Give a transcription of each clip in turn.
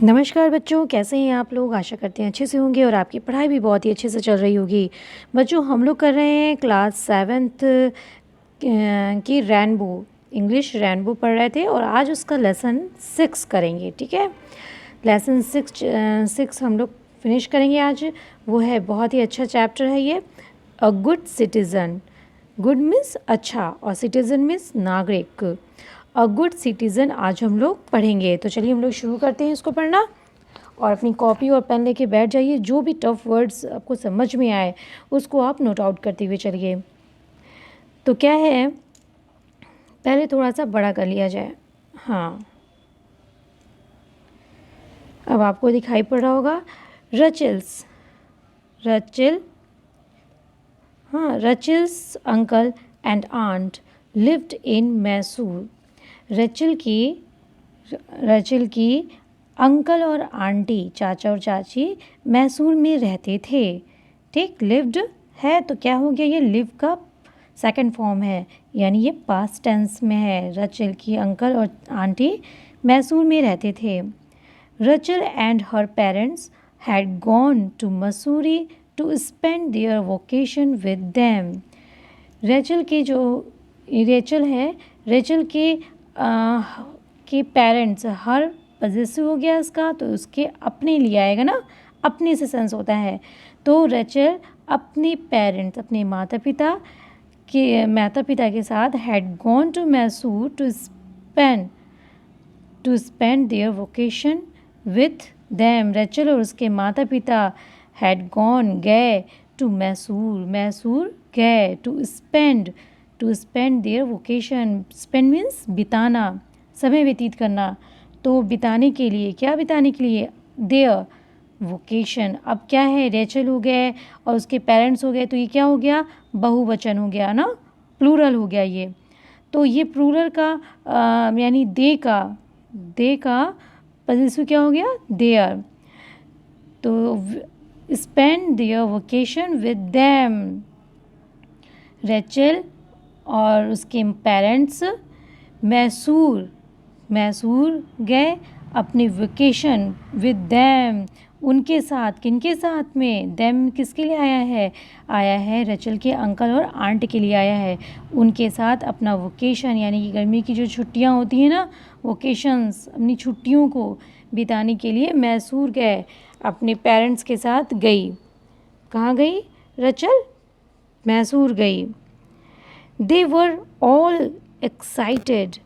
नमस्कार बच्चों, कैसे हैं आप लोग। आशा करते हैं अच्छे से होंगे और आपकी पढ़ाई भी बहुत ही अच्छे से चल रही होगी। बच्चों, हम लोग कर रहे हैं क्लास 7th की रेनबो, इंग्लिश रेनबो पढ़ रहे थे और आज उसका लेसन 6 करेंगे। ठीक है, लेसन 6 हम लोग फिनिश करेंगे आज। वो है बहुत ही अच्छा चैप्टर है ये, a good citizen. Good means अच्छा और सिटीज़न मीन्स नागरिक। अ गुड सिटीज़न आज हम लोग पढ़ेंगे। तो चलिए हम लोग शुरू करते हैं इसको पढ़ना। और अपनी कॉपी और पेन लेके बैठ जाइए। जो भी टफ वर्ड्स आपको समझ में आए उसको आप नोट आउट करते हुए चलिए। तो क्या है, पहले थोड़ा सा बड़ा कर लिया जाए। हाँ, अब आपको दिखाई पड़ रहा होगा रचिल्स, रचिल, हाँ, Rachel's uncle and aunt lived in Mysore. Rachel की अंकल और आंटी, चाचा और चाची मैसूर में रहते थे। ठीक, लिव्ड है तो क्या हो गया, ये लिव का सेकंड फॉर्म है, यानी ये पास्ट टेंस में है। रचिल की अंकल और आंटी मैसूर में रहते थे। Rachel and her parents had gone to Mussoorie to spend their vocation with them. Rachel के पेरेंट्स, हर पॉजेसिव हो गया इसका तो उसके अपने लिए आएगा ना, अपने से सेंस होता है। तो रेचल अपने पेरेंट्स, अपने माता पिता के साथ had gone to Mysore to spend their vacation with them. Rachel और उसके माता पिता हैड गॉन, गए, टू मैसूर गए, to spend their vacation. Spend means बिताना, समय व्यतीत करना। तो बिताने के लिए, क्या बिताने के लिए, देयर वोकेशन। अब क्या है, रेचल हो गए और उसके पेरेंट्स हो गए तो ये क्या हो गया, बहुवचन हो गया ना, प्लूरल हो गया ये। तो ये प्लूरल का यानी दे का पॉजेसिव क्या हो गया, देयर। तो spend their vocation with them. Rachel और उसके पेरेंट्स मैसूर गए अपने वेकेशन विद देम, उनके साथ। किनके साथ में, देम किसके लिए आया है रेचल के अंकल और आंट के लिए आया है। उनके साथ अपना वेकेशन यानी कि गर्मी की जो छुट्टियां होती हैं ना, वेकेशंस, अपनी छुट्टियों को बिताने के लिए मैसूर गए, अपने पेरेंट्स के साथ गई। कहाँ गई रेचल, मैसूर गई। They were all excited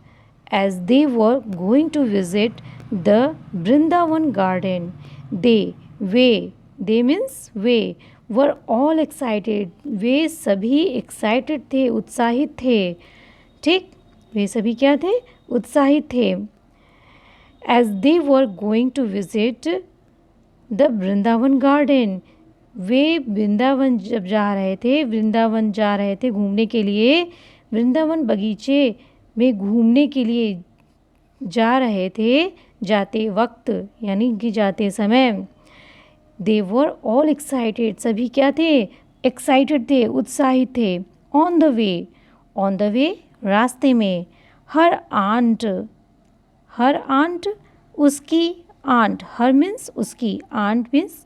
as they were going to visit the Vrindavan garden. They means way, were all excited, वे सभी excited थे, उत्साहित थे। ठीक, वे सभी क्या थे, उत्साहित थे। As they were going to visit the Vrindavan garden, वे वृंदावन जा रहे थे घूमने के लिए। वृंदावन बगीचे में घूमने के लिए जा रहे थे, जाते वक्त यानी कि जाते समय। दे वर ऑल एक्साइटेड, सभी क्या थे, एक्साइटेड थे, उत्साहित थे। ऑन द वे रास्ते में। हर आंट उसकी आंट, हर मीन्स उसकी, आंट मीन्स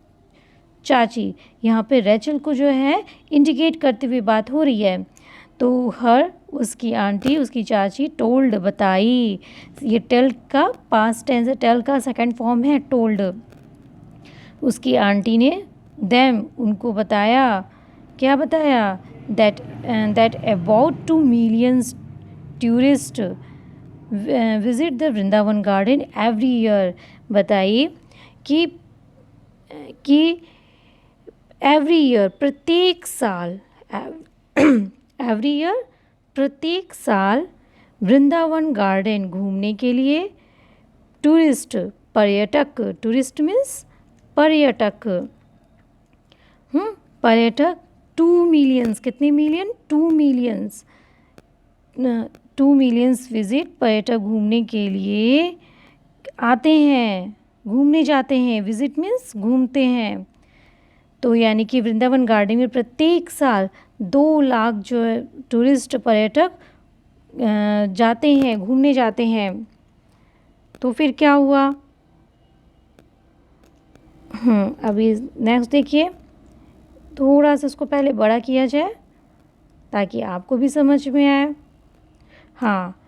चाची। यहाँ पे रेचल को जो है इंडिकेट करते हुए बात हो रही है। तो हर उसकी आंटी, उसकी चाची, टोल्ड बताई। ये टेल का पास्ट टेंस है, टेल का सेकंड फॉर्म है टोल्ड। उसकी आंटी ने देम, उनको बताया। क्या बताया, that about 2 million tourist visit the Vrindavan garden every year. बताइए कि एवरी ईयर, प्रत्येक साल, एवरी ईयर प्रत्येक साल, वृंदावन गार्डन घूमने के लिए टूरिस्ट, पर्यटक, टूरिस्ट मीन्स पर्यटक, पर्यटक 2 मिलियंस, कितने मिलियन, 2 मिलियंस, 2 मिलियंस विजिट, पर्यटक घूमने के लिए आते हैं, घूमने जाते हैं। विजिट मीन्स घूमते हैं। तो यानी कि वृंदावन गार्डन में प्रत्येक साल 2 लाख जो है टूरिस्ट, पर्यटक जाते हैं, घूमने जाते हैं। तो फिर क्या हुआ, अभी नेक्स्ट देखिए, थोड़ा सा इसको पहले बड़ा किया जाए ताकि आपको भी समझ में आए। हाँ,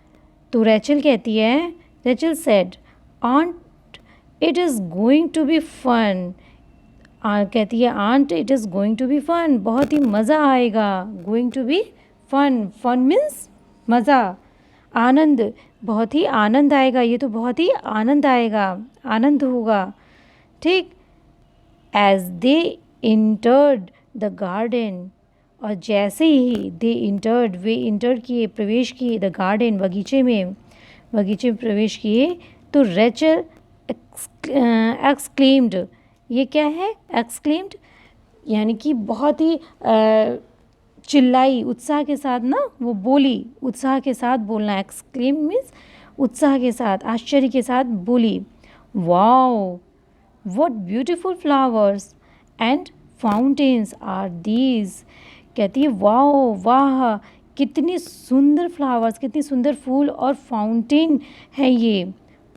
तो रेचल कहती है, Rachel said, aunt it is going to be fun. कहती है aunt it is going to be fun, बहुत ही मज़ा आएगा। Going to be fun, fun means मज़ा, आनंद, बहुत ही आनंद आएगा, ये तो बहुत ही आनंद आएगा, आनंद होगा। ठीक। As they entered the garden, और जैसे ही दे इंटर्ड, वे इंटर किए, प्रवेश किए, द गार्डन, बगीचे में, बगीचे में प्रवेश किए, तो रेचल एक्सक्लेम्ड, ये क्या है, एक्सक्लेम्ड यानी कि बहुत ही चिल्लाई, उत्साह के साथ ना वो बोली, उत्साह के साथ बोलना, एक्सक्लेम मीन्स उत्साह के साथ, आश्चर्य के साथ बोली, wow what beautiful flowers and fountains are these. कहती है वाओ, वाह, कितनी सुंदर फ्लावर्स, कितनी सुंदर फूल और फाउंटेन है ये।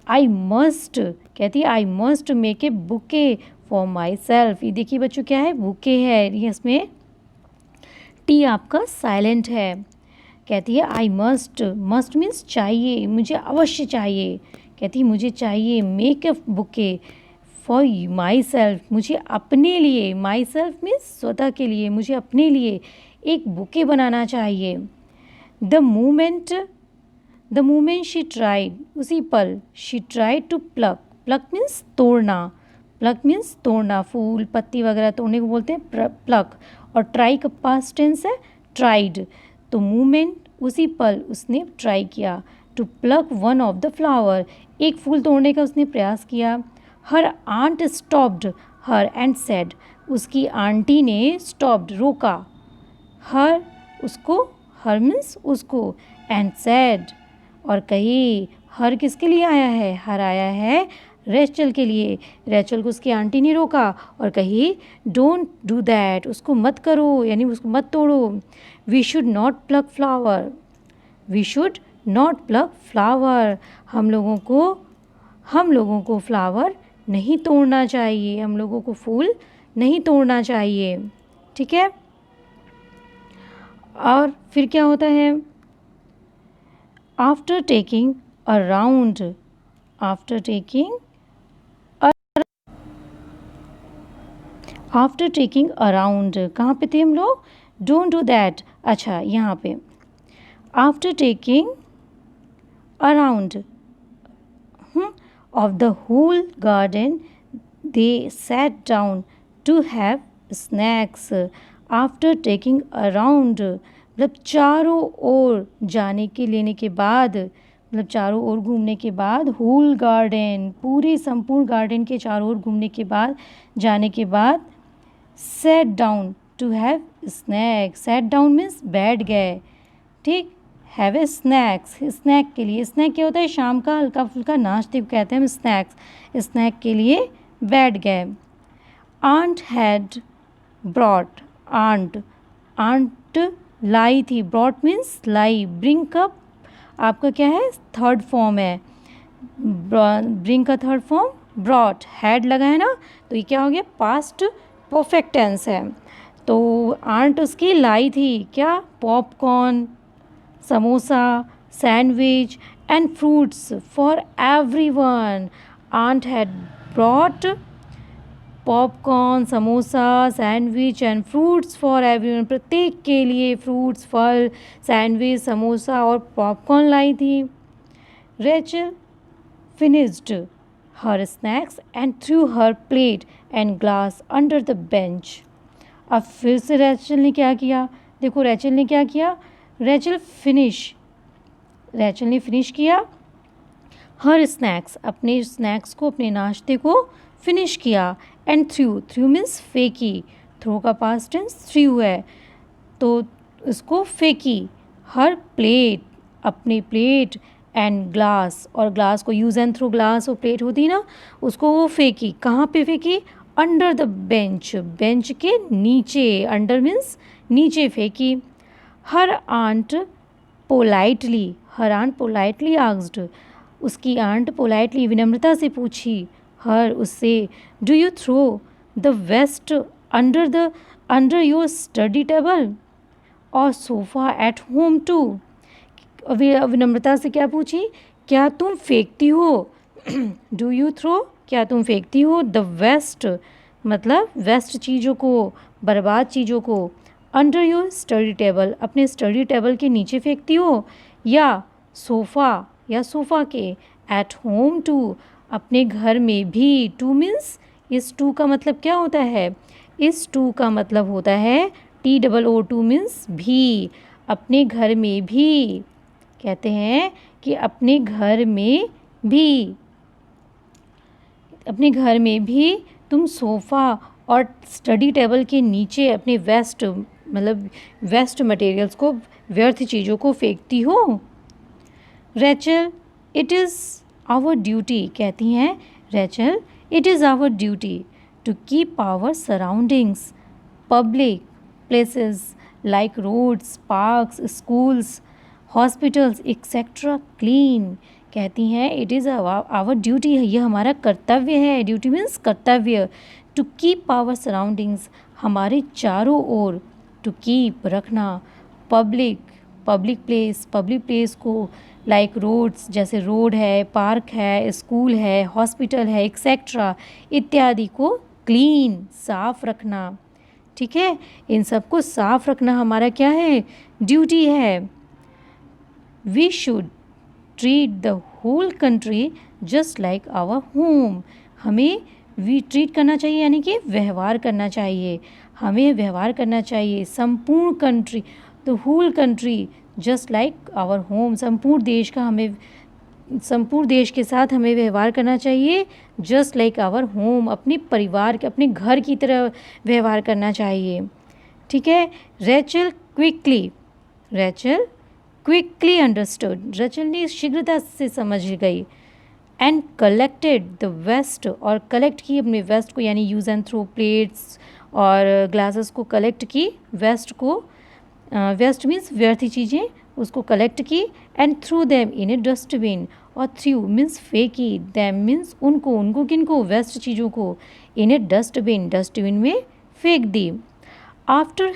आई मस्ट, कहती है I must make a bouquet for my self. ये देखिए बच्चों क्या है, बुके है, ये इसमें टी आपका साइलेंट है। कहती है आई मस्ट, मस्ट मीन्स चाहिए, मुझे अवश्य चाहिए। कहती है मुझे चाहिए, make a bouquet for my self, मुझे अपने लिए, माई सेल्फ मीन्स स्वतः के लिए, मुझे अपने लिए एक बुके बनाना चाहिए। द मोमेंट शी ट्राइड, उसी पल, she tried to pluck, pluck means तोड़ना, प्लक मीन्स तोड़ना, फूल पत्ती वगैरह तोड़ने को बोलते हैं प्लक, और ट्राई का पास्ट टेंस है ट्राइड। तो मोमेंट, उसी पल उसने ट्राई किया, to pluck one of the flower, एक फूल तोड़ने का उसने प्रयास किया। Her aunt stopped her and said, उसकी आंटी ने स्टॉप्ड, रोका, हर, उसको, हर मीन्स उसको, एंड सेड, और कही, हर किसके लिए आया है, हर आया है रेचल के लिए। रेचल को उसकी आंटी ने रोका और कही डोंट डू दैट, उसको मत करो, यानी उसको मत तोड़ो। We should not pluck flower, we should not pluck flower, हम लोगों को फ्लावर नहीं तोड़ना चाहिए, हम लोगों को फूल नहीं तोड़ना चाहिए। ठीक है। और फिर क्या होता है, after taking a round, after taking around, कहाँ पे थे हम लोग, डोंट डू दैट, अच्छा यहाँ पे, after taking around of the whole garden they sat down to have snacks। after taking around मतलब चारों ओर जाने के लेने के बाद, मतलब चारों ओर घूमने के बाद, होल गार्डन, पूरे संपूर्ण गार्डन के चारों ओर घूमने के बाद, जाने के बाद, set down to have snack, set down means बैठ गए। ठीक। हैव ए स्नैक्स, स्नैक के लिए, स्नैक क्या होता है, शाम का हल्का फुल्का नाश्ते को कहते हैं हम स्नैक्स, स्नैक के लिए बैठ गए। आंट हैड ब्रॉट, आंट लाई थी, ब्रॉट मीन्स लाई, ब्रिंग का आपका क्या है, थर्ड फॉर्म है, ब्रिंग का थर्ड फॉर्म ब्रॉट, हैड लगा है ना, तो ये क्या हो गया, पास्ट परफेक्ट टेंस है। तो आंट उसकी लाई थी क्या, popcorn, samosa, sandwich and fruits for everyone. Aunt had brought popcorn, samosa, sandwich and fruits for everyone, प्रत्येक के लिए फ्रूट्स, फल, सैंडविच, समोसा और पॉपकॉर्न लाई थी। Rachel finished her snacks and through her plate and glass under the bench. अब फिर से Rachel ने क्या किया, देखो रेचल ने क्या किया, रेचल ने फिनिश किया हर स्नैक्स, अपने स्नैक्स को, अपने नाश्ते को फिनिश किया, एंड थ्रू मीन्स फेंकी, थ्रो का पास्ट टेंस थ्रू है, तो उसको फेंकी, हर प्लेट, अपनी प्लेट, एंड ग्लास, और ग्लास को यूज़ एंड थ्रू ग्लास, वो प्लेट होती ना, उसको वो फेंकी, कहाँ पे फेंकी, अंडर द बेंच, बेंच के नीचे, अंडर मीन्स नीचे फेंकी। हर आंट पोलाइटली आस्क्ड, उसकी आंट पोलाइटली विनम्रता से पूछी, हर उससे, do you throw the waste under your study table और सोफ़ा एट होम टू। विनम्रता से क्या पूछी, क्या तुम फेंकती हो, डू यू थ्रो, क्या तुम फेंकती हो द वेस्ट मतलब वेस्ट चीज़ों को, बर्बाद चीज़ों को, अंडर योर स्टडी टेबल अपने स्टडी टेबल के नीचे फेंकती हो, या सोफ़ा के, एट होम टू अपने घर में भी। टू मीन्स इस टू का मतलब क्या होता है, इस टू का मतलब होता है TOO मीन्स भी, अपने घर में भी। कहते हैं कि अपने घर में भी तुम सोफ़ा और स्टडी टेबल के नीचे अपने वेस्ट मटेरियल्स को, व्यर्थ चीज़ों को फेंकती हो। Rachel, it is our duty, कहती हैं Rachel, it is our duty to keep our surroundings, public places like roads, parks, schools, hospitals, etc. clean। कहती हैं इट इज़ आवर ड्यूटी है, यह हमारा कर्तव्य है। ड्यूटी मीन्स कर्तव्य। टू कीप आवर सराउंडिंग्स हमारे चारों ओर, टू कीप रखना, पब्लिक प्लेस को, लाइक रोड्स जैसे रोड है, पार्क है, स्कूल है, हॉस्पिटल है, एक्सेट्रा इत्यादि को क्लीन साफ रखना। ठीक है, इन सबको साफ रखना हमारा क्या है, ड्यूटी है। We should treat the whole country just like our home. हमें ट्रीट करना चाहिए यानी कि व्यवहार करना चाहिए, हमें व्यवहार करना चाहिए संपूर्ण country, the whole country just like our home, संपूर्ण देश के साथ हमें व्यवहार करना चाहिए जस्ट लाइक आवर होम, अपने परिवार के, अपने घर की तरह व्यवहार करना चाहिए। ठीक है। रेचल क्विकली अंडरस्टूड, रेचल ने शीघ्रता से समझ गई। एंड कलेक्टेड द वेस्ट, और कलेक्ट की अपने वेस्ट को, यानी यूज़ एंड थ्रो प्लेट्स और ग्लासेस को कलेक्ट की, वेस्ट मीन्स व्यर्थी चीज़ें, उसको कलेक्ट की। And through them in A dustbin, और थ्रू मीन्स फेंकी, देम मीन्स उनको किनको, वेस्ट चीज़ों को, इन ए डस्टबिन में फेंक दी। After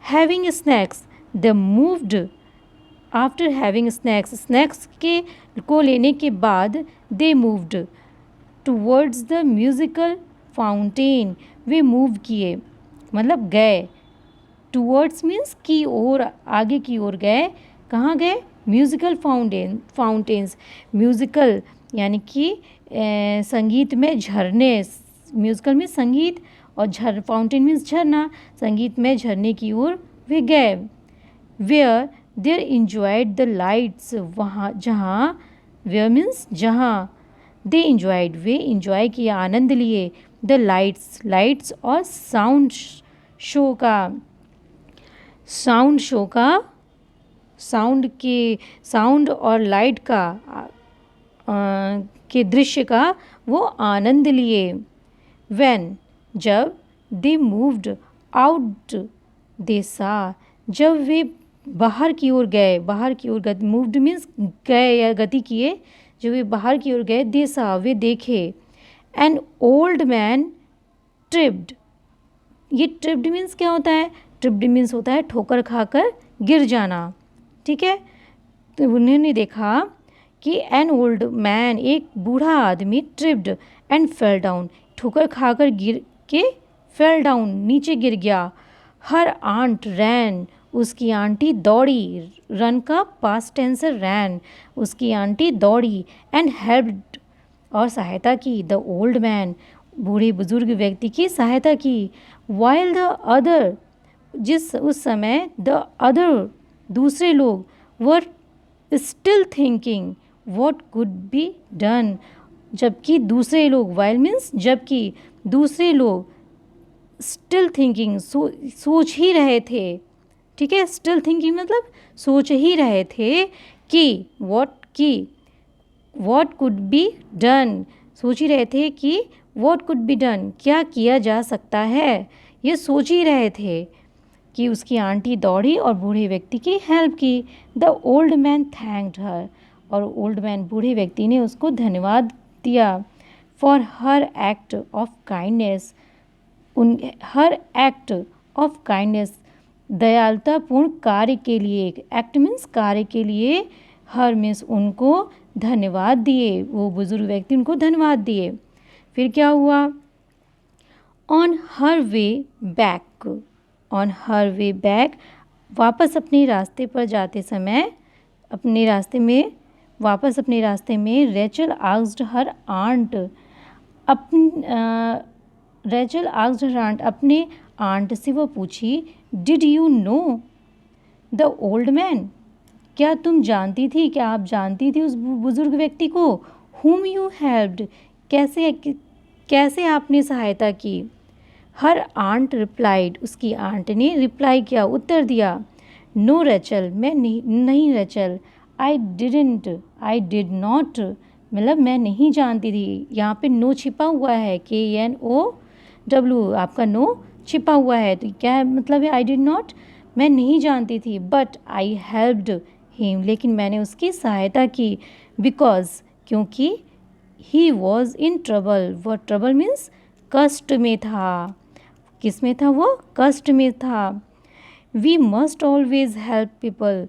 having snacks they moved, after having snacks को लेने के बाद they moved towards the musical fountain, वे मूव किए मतलब गए, टूवर्ड्स मीन्स की ओर, आगे की ओर गए। कहाँ गए, म्यूज़िकल फाउंटेन्स, म्यूज़िकल यानी कि संगीत में झरने, म्यूज़िकल में संगीत, और फाउंटेन मीन्स झरना, संगीत में झरने की ओर वे गए। Where there enjoyed the lights, वहाँ जहाँ, वेयर मीन्स जहाँ, दे इंजॉयड वे इंजॉय किया, आनंद लिए, द लाइट्स और साउंड और लाइट का के दृश्य का वो आनंद लिए। व्हेन, जब, दे मूव्ड आउट, दे सा, जब वे बाहर की ओर गए, मूव्ड मीन्स गए या गति किए, जब वे बाहर की ओर गए, दे सा, वे देखे। एन ओल्ड मैन ट्रिप्ड, ये ट्रिप्ड मीन्स क्या होता है, ट्रिप्ड मीन्स होता है ठोकर खाकर गिर जाना। ठीक है, तो उन्होंने देखा कि एन ओल्ड मैन, एक बूढ़ा आदमी, ट्रिप्ड एंड फेल डाउन, ठोकर खाकर गिर के फेल डाउन, नीचे गिर गया। हर आंट रैन, उसकी आंटी दौड़ी, रन का पास्ट टेंस रैन, उसकी आंटी दौड़ी। एंड हेल्प्ड, और सहायता की, द ओल्ड मैन, बूढ़े बुजुर्ग व्यक्ति की सहायता की। वाइल द अदर, उस समय, द अदर, दूसरे लोग, were still thinking what could be done, जबकि दूसरे लोग, वाइल मीन्स जबकि, दूसरे लोग, स्टिल थिंकिंग सोच ही रहे थे। ठीक है, स्टिल थिंकिंग मतलब सोच ही रहे थे कि व्हाट कुड बी डन, सोच ही रहे थे कि व्हाट कुड बी डन, क्या किया जा सकता है, ये सोच ही रहे थे कि उसकी आंटी दौड़ी और बूढ़े व्यक्ति की हेल्प की। द ओल्ड मैन थैंक्ड हर, और ओल्ड मैन, बूढ़े व्यक्ति ने उसको धन्यवाद दिया। For her act of kindness, उन हर एक्ट ऑफ काइंडनेस, दयालुतापूर्ण कार्य के लिए, एक्ट मीन्स कार्य के लिए, हर मीन्स उनको धन्यवाद दिए, वो बुजुर्ग व्यक्ति उनको धन्यवाद दिए। फिर क्या हुआ, on her way back, on her way back, वापस अपने रास्ते पर जाते समय, अपने रास्ते में वापस अपने रास्ते में, Rachel asked her aunt, Rachel asked her aunt, अपने आंट से वो पूछी, did you know the old man, क्या तुम जानती थी, क्या आप जानती थी उस बुजुर्ग व्यक्ति को, whom you helped, कैसे आपने सहायता की। हर आंट रिप्लाइड, उसकी आंट ने रिप्लाई किया, उत्तर दिया, नो रेचल, मैं नहीं रेचल, आई डिड नॉट, मतलब मैं नहीं जानती थी। यहाँ पे नो छिपा हुआ है, KNOW, आपका नो छिपा हुआ है, तो क्या मतलब है, आई डिड नॉट, मैं नहीं जानती थी, बट आई हेल्प्ड हिम, लेकिन मैंने उसकी सहायता की, बिकॉज, क्योंकि, ही वॉज इन ट्रबल, वो ट्रबल मीन्स कष्ट में था, किस में था, वो कष्ट में था। We must always help people,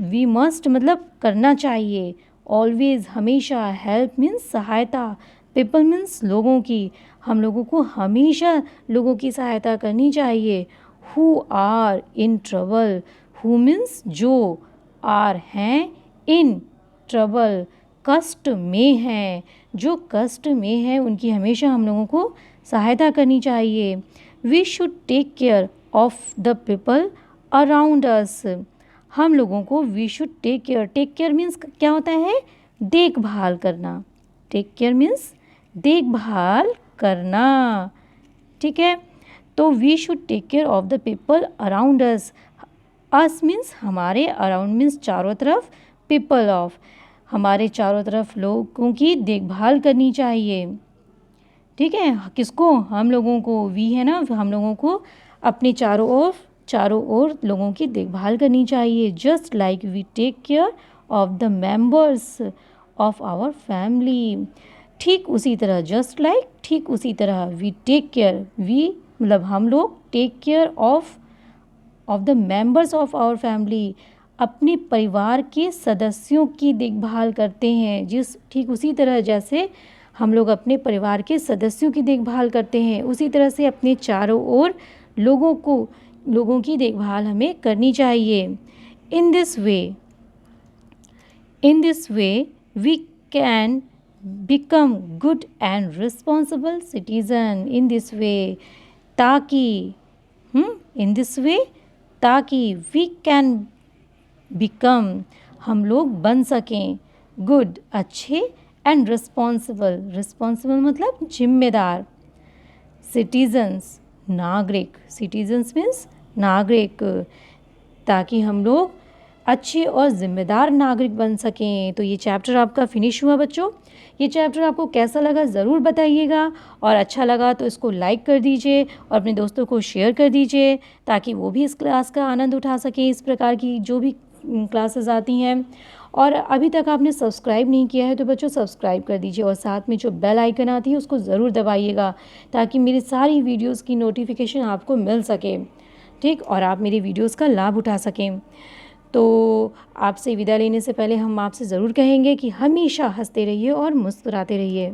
we must मतलब करना चाहिए, ऑलवेज हमेशा, हेल्प मीन्स सहायता, पीपल मीन्स लोगों की, हम लोगों को हमेशा लोगों की सहायता करनी चाहिए। Who are in trouble, who means जो, आर हैं, इन ट्रबल कष्ट में हैं, जो कष्ट में है उनकी हमेशा हम लोगों को सहायता करनी चाहिए। We should take care of the people around us, हम लोगों को we should take care means क्या होता है, देखभाल करना, टेक केयर मीन्स देखभाल करना, ठीक है। तो we should take care of the people around us means हमारे, अराउंड मीन्स चारों तरफ, पीपल ऑफ, हमारे चारों तरफ लोगों की देखभाल करनी चाहिए, ठीक है। किसको, हम लोगों को, वी है ना, हम लोगों को अपने चारों ओर लोगों की देखभाल करनी चाहिए। Just like we take care of the members of our family, ठीक उसी तरह, जस्ट लाइक ठीक उसी तरह, वी टेक केयर, वी मतलब हम लोग, take care of the members of our family, अपने परिवार के सदस्यों की देखभाल करते हैं, ठीक उसी तरह जैसे हम लोग अपने परिवार के सदस्यों की देखभाल करते हैं, उसी तरह से अपने चारों ओर लोगों की देखभाल हमें करनी चाहिए। In this way we can become good and responsible citizen, in this way, ताकि इन दिस वे, ताकि वी कैन बिकम, हम लोग बन सकें, गुड अच्छे, एंड रिस्पॉन्सिबल मतलब जिम्मेदार, सिटीजन्स नागरिक, सिटीजन्स मीन्स नागरिक, ताकि हम लोग अच्छे और ज़िम्मेदार नागरिक बन सकें। तो ये चैप्टर आपका फिनिश हुआ बच्चों। ये चैप्टर आपको कैसा लगा ज़रूर बताइएगा, और अच्छा लगा तो इसको लाइक कर दीजिए और अपने दोस्तों को शेयर कर दीजिए, ताकि वो भी इस क्लास का आनंद उठा सकें, इस प्रकार की जो भी क्लासेस आती हैं। और अभी तक आपने सब्सक्राइब नहीं किया है तो बच्चों सब्सक्राइब कर दीजिए, और साथ में जो बेल आइकन आती है उसको ज़रूर दबाइएगा, ताकि मेरी सारी वीडियोस की नोटिफिकेशन आपको मिल सके, ठीक, और आप मेरी वीडियोस का लाभ उठा सकें। तो आपसे विदा लेने से पहले हम आपसे ज़रूर कहेंगे कि हमेशा हंसते रहिए और मुस्कुराते रहिए।